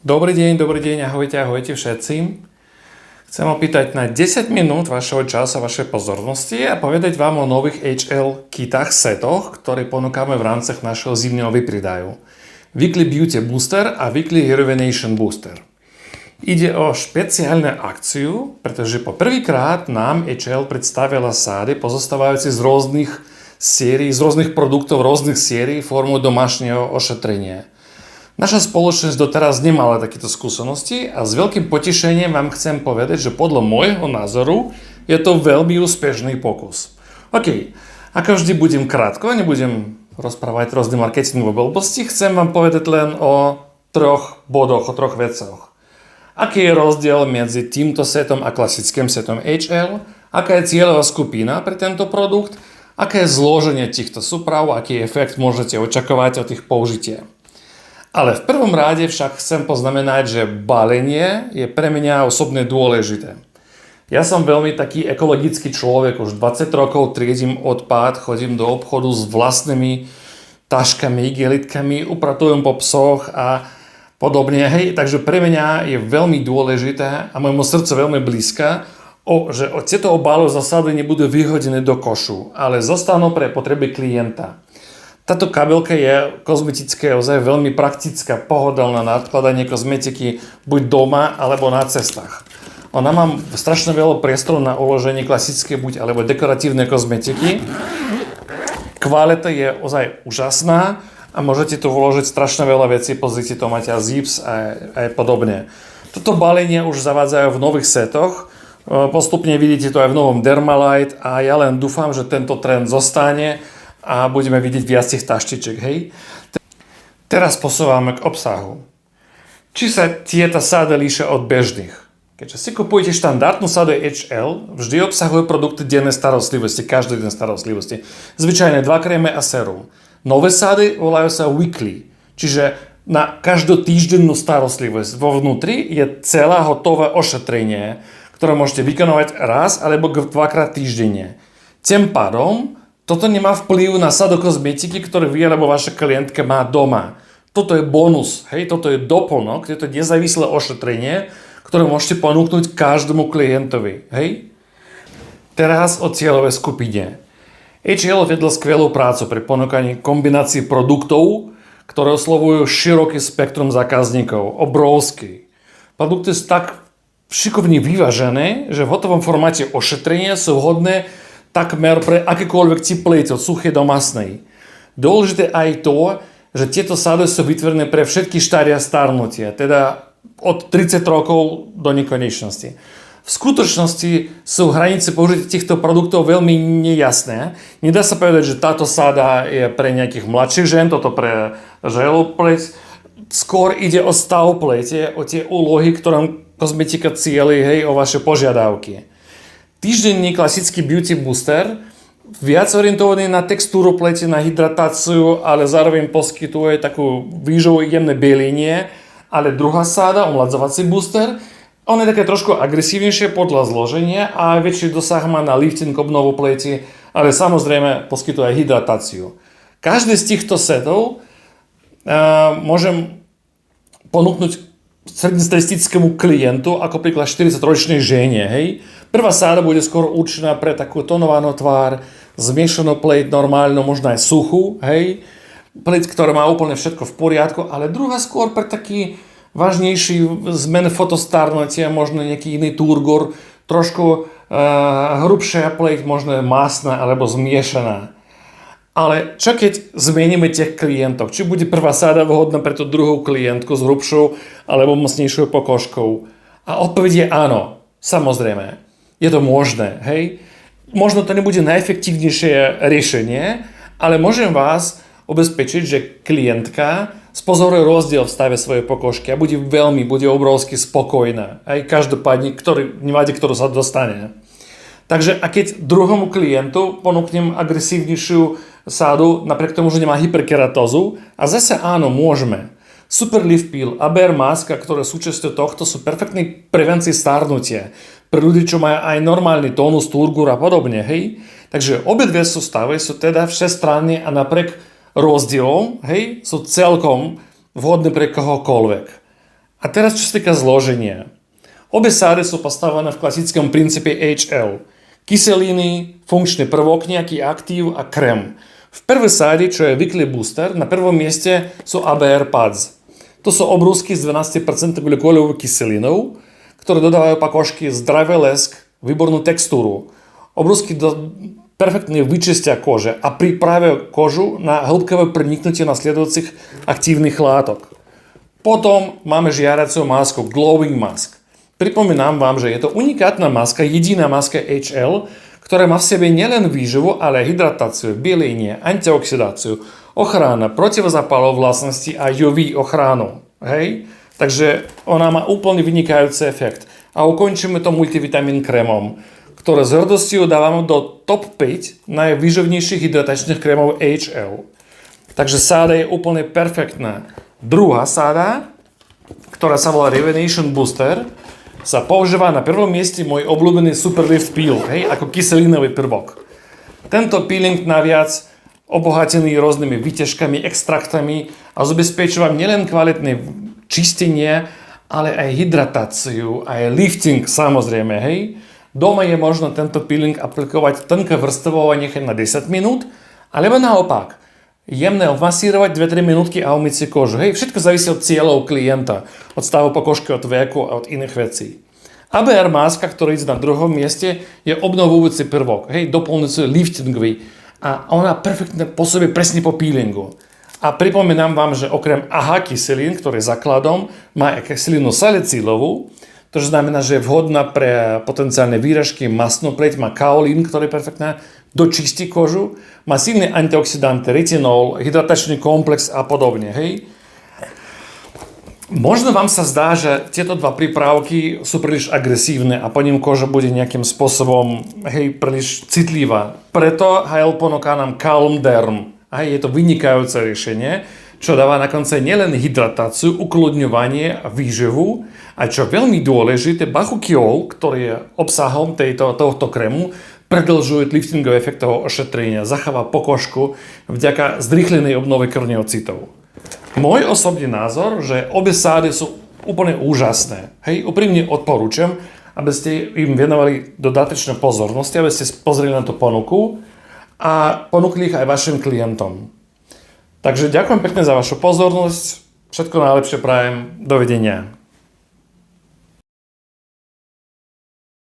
Dobrý deň, ahojte všetci. Chcem opýtať na 10 minút vašeho času a vašej pozornosti a povedať vám o nových HL kitách, setoch, ktoré ponúkame v rámci našeho zimného vypredaju. Weekly Beauty Booster a Weekly Rejuvenation Booster. Ide o špeciálnu akciu, pretože po prvýkrát nám HL predstavila sády pozostávajúce z rôznych sérií, z rôznych produktov, rôznych sérií formou domášneho ošetrenia. Naša spoločnosť doteraz nemala takéto skúsenosti a s veľkým potešením vám chcem povedať, že podľa môjho názoru je to veľmi úspešný pokus. OK, ako vždy budem krátko, nebudem rozprávať rôzne marketingové blbosti, chcem vám povedať len o troch bodoch, o troch veciach. Aký je rozdiel medzi týmto setom a klasickým setom HL, aká je cieľová skupina pre tento produkt, aké je zloženie týchto súprav, aký efekt môžete očakávať od ich použitia. Ale v prvom rade však chcem poznamenať, že balenie je pre mňa osobne dôležité. Ja som veľmi taký ekologický človek, už 20 rokov triedím odpad, chodím do obchodu s vlastnými taškami, igelitkami, upratujem po psoch a podobne. Hej, takže pre mňa je veľmi dôležité a môjmu srdcu veľmi blízka, že tieto obaly zásady nebudú vyhodené do košu, ale zostanú pre potreby klienta. Táto kabelka je kozmetická, ozaj veľmi praktická, pohodlná na odkladanie kozmetiky buď doma alebo na cestách. Ona má strašne veľa priestoru na uloženie klasické buď alebo dekoratívne kozmetiky. Kvalita je ozaj úžasná a môžete tu vložiť strašne veľa vecí, pozrite, to máte zips a podobne. Toto balenie už zavádzajú v nových setoch, postupne vidíte to aj v novom Dermalite a ja len dúfam, že tento trend zostane a budeme vidieť viac tých taštičiek, hej. Teraz posúvame k obsahu. Či sa tieto sády líšia od bežných? Keďže si kupujete štandardnú sádu HL, vždy obsahuje produkty dennej starostlivosti, každodennej starostlivosti. Zvyčajne 2 krémy a sérum. Nové sády volajú sa weekly, čiže na každotýždennú starostlivosť. Vo vnútri je celá hotové ošetrenie, ktoré môžete vykonávať raz alebo 2-krát týždenne. Tým pádom toto nemá vplyv na sado kozmetiky, ktoré vy alebo vaša klientka má doma. Toto je bonus, hej, toto je doplnok, je to nezávislé ošetrenie, ktoré môžete ponúknuť každému klientovi, hej. Teraz o cieľovej skupine. HL vedla skvelú prácu pri ponúkaní kombinácií produktov, ktoré oslovujú široký spektrum zákazníkov, obrovský. Produkty sú tak šikovne vyvážené, že v hotovom formáte ošetrenia sú vhodné takmer pre akýkoľvek typ pleti, od suchej do masnej. Dôležité aj to, že tieto sády sú vytvorené pre všetky štádia starnutia, teda od 30 rokov do nekonečnosti. V skutočnosti sú hranice použitia týchto produktov veľmi nejasné. Nedá sa povedať, že táto sáda je pre nejakých mladších žen, toto pre želú pleť. Skôr ide o stav plete, o tie úlohy, ktorým kozmetika cieli, hej, o vaše požiadavky. Týždenný klasický Beauty Booster, viac orientovaný na textúru pleti, na hydratáciu, ale zároveň poskytuje takú výživu jemné bielenie. Ale druhá sáda, omladzovací booster, on je také trošku agresívnejšie podľa zloženia a väčší dosah má na lifting, obnovu pleti, ale samozrejme poskytuje aj hydratáciu. Každý z týchto setov môžem ponúknuť strednestrestickému klientu, ako príklad 40-ročnej žene, hej. Prvá sáda bude skôr určená pre takú tonovanú tvár, zmiešanú pleť, normálnu, možno aj suchú, hej. Pleť, ktorá má úplne všetko v poriadku, ale druhá skôr pre taký vážnejší zmen fotostarnutia, možno nejaký iný turgor, trošku hrubšia pleť, možno masná alebo zmiešaná. Ale čo keď zmeníme tých klientov? Či bude prvá sáda vhodná pre tú druhú klientku s hrubšou alebo mocnejšou pokožkou? A odpoveď je áno, samozrejme. Je to možné, hej? Možno to nebude najefektívnejšie riešenie, ale môžem vás ubezpečiť, že klientka spozoruje rozdiel v stave svojej pokožky a bude obrovsky spokojná. Aj každopádne, ktorú sa dostane. Takže a keď druhému klientu ponúknem agresívnejšiu sádu, napriek tomu, že nemá hyperkeratózu, a zase áno, môžeme. Super Leaf Peel a Bare Maska, ktoré súčasťou tohto, sú perfektní prevencii starnutia. Pre ľudí, čo majú aj normálny tónus, turgor a podobne, hej. Takže obidve sústavy sú teda všestranné a napriek rozdielom, hej, sú celkom vhodné pre kohokoľvek. A teraz čo sa týka zloženia. Obe sády sú postavené v klasickom princípe HL. Kyseliny, funkčný prvok, nejaký aktív a krém. V prvej sáde, čo je weekly booster, na prvom mieste sú ABR pads. To sú obrúsky s 12% glykólovou kyselinou, ktoré dodávajú pakošky zdravý lesk, výbornú textúru. Obrúsky perfektne vyčistia kože a pripravia kožu na hĺbkové preniknutie nasledujúcich aktívnych látok. Potom máme žiaraciu masku Glowing Mask. Pripomínam vám, že je to unikátna maska, jediná maska HL, ktorá má v sebe nielen výživu, ale aj hydratáciu, bielenie, antioxidáciu, ochrana, protivozápalové vlastnosti a UV ochranu. Hej? Takže ona má úplne vynikajúci efekt. A ukončíme to multivitamín krémom, ktoré s hrdosťou dávame do top 5 najvýživnejších hydratačných krémov HL. Takže sáda je úplne perfektná. Druhá sáda, ktorá sa volá Revenation Booster, sa používa na prvom mieste môj obľúbený Superlift Peel, hej, ako kyselinový prvok. Tento peeling naviac obohatený rôznymi výťažkami, extraktami a zabezpečuje vám nielen kvalitné čistenie, ale aj hydratáciu, aj lifting samozrejme, hej. Doma je možno tento peeling aplikovať tenké vrstvovanie na 10 minút, alebo naopak, jemné obmasírovať 2-3 minútky a umyť si kožu. Hej, všetko závisí od cieľov klienta, od stavu pokožky, od veku a od iných vecí. ABR maska, ktorá ide na druhom mieste, je obnovujúci prvok, hej, doplňujúci liftingový a ona perfektne pôsobí presne po peelingu. A pripomínam vám, že okrem AHA kyselín, ktorý je základom, má aj kyselinu salicílovú, to znamená, že je vhodná pre potenciálne výražky, mastnú pleť, má kaolín, ktorý perfektne dočistí kožu, má silné antioxidanty, retinol, hydratačný komplex a podobne, hej. Možno vám sa zdá, že tieto dva prípravky sú príliš agresívne a po ním koža bude nejakým spôsobom, hej, príliš citlivá. Preto HL ponúka nám Calm Derm. Hej, je to vynikajúce riešenie, čo dáva na konci nielen hydratáciu, ukludňovanie a výživu, a čo veľmi dôležité, bachukiol, ktorý je obsahom tohto krému, predĺžuje liftingový efekt toho ošetrenia, zacháva pokožku vďaka zrýchlenej obnove krvneocitov. Môj osobný názor, že obe sády sú úplne úžasné. Hej, úprimne odporúčam, aby ste im venovali dodatočnú pozornosť, aby ste pozreli na tú ponuku a ponúkli ich aj vašim klientom. Takže ďakujem pekne za vašu pozornosť, všetko najlepšie prajem, dovidenia.